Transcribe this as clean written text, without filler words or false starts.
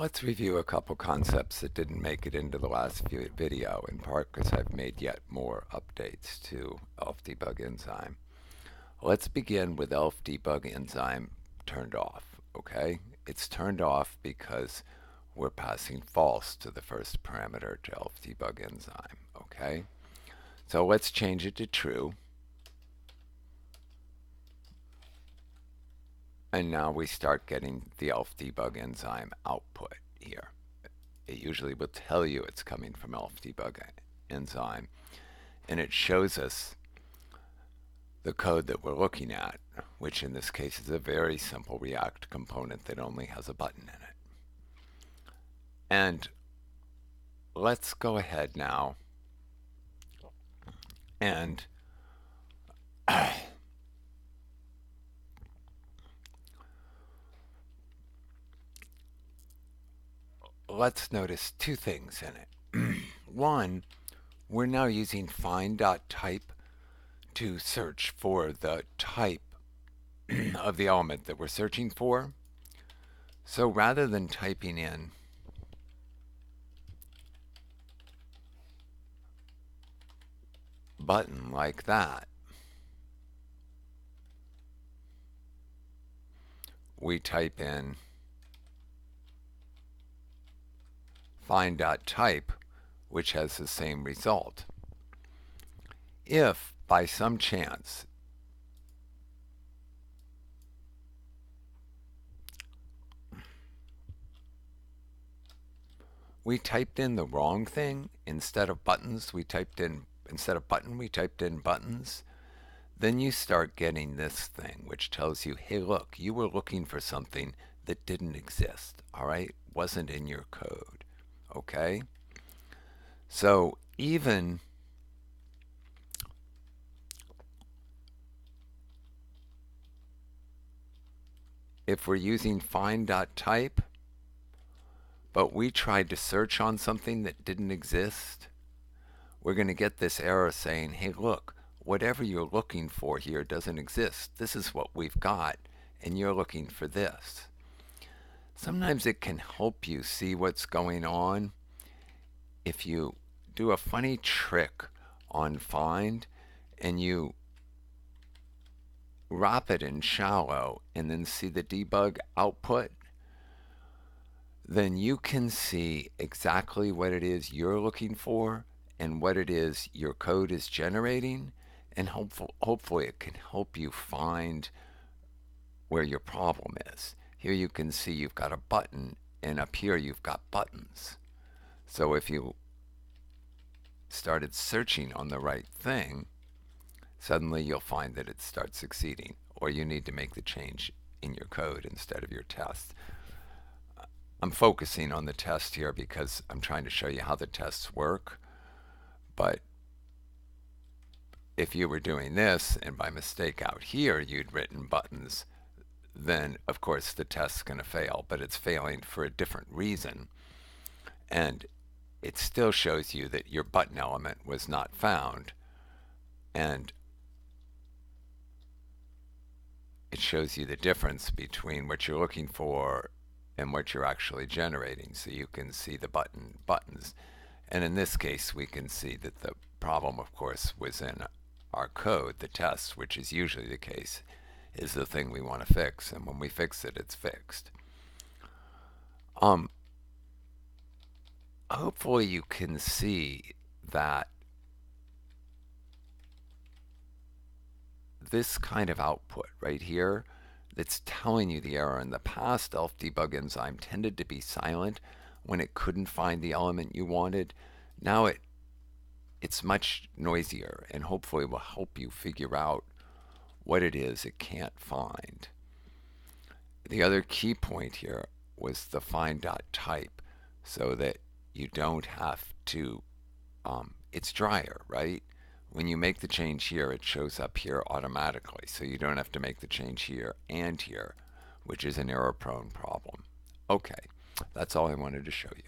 Let's review a couple concepts that didn't make it into the last video, in part because I've made yet more updates to ElfDebug Enzyme. Let's begin with ElfDebug Enzyme turned off, okay? It's turned off because we're passing false to the first parameter to ElfDebug Enzyme, okay? So let's change it to true. And now we start getting the ElfDebug Enzyme output here. It usually will tell you it's coming from ElfDebug Enzyme, and it shows us the code that we're looking at, which in this case is a very simple React component that only has a button in it. And let's go ahead now and let's notice two things in it. One, we're now using find.type to search for the type of the element that we're searching for. So rather than typing in button like that, we type in find.type, which has the same result. If by some chance we typed in the wrong thing, instead of buttons we typed in buttons, then you start getting this thing which tells you, hey look, you were looking for something that didn't exist, alright? Wasn't in your code, okay? So even if we're using find.type, but we tried to search on something that didn't exist, we're going to get this error saying, hey look, whatever you're looking for here doesn't exist. This is what we've got, and you're looking for this. Sometimes it can help you see what's going on if you do a funny trick on find and you wrap it in shallow and then see the debug output. Then you can see exactly what it is you're looking for and what it is your code is generating, and hopefully it can help you find where your problem is. Here you can see you've got a button, and up here you've got buttons. So if you started searching on the right thing, suddenly you'll find that it starts succeeding, or you need to make the change in your code instead of your test. I'm focusing on the test here because I'm trying to show you how the tests work. But if you were doing this and by mistake out here you'd written buttons, then of course the test's going to fail, but it's failing for a different reason. And it still shows you that your button element was not found, and it shows you the difference between what you're looking for and what you're actually generating, so you can see the buttons. And in this case we can see that the problem, of course, was in our code. The test, which is usually the case, is the thing we want to fix, and when we fix it, it's fixed. Hopefully you can see that this kind of output right here that's telling you the error. In the past, ElfDebug Enzyme tended to be silent when it couldn't find the element you wanted. Now it's much noisier, and hopefully will help you figure out what it is it can't find. The other key point here was the find.type, so that you don't have to, it's drier, right? When you make the change here, it shows up here automatically, so you don't have to make the change here and here, which is an error-prone problem. Okay, that's all I wanted to show you.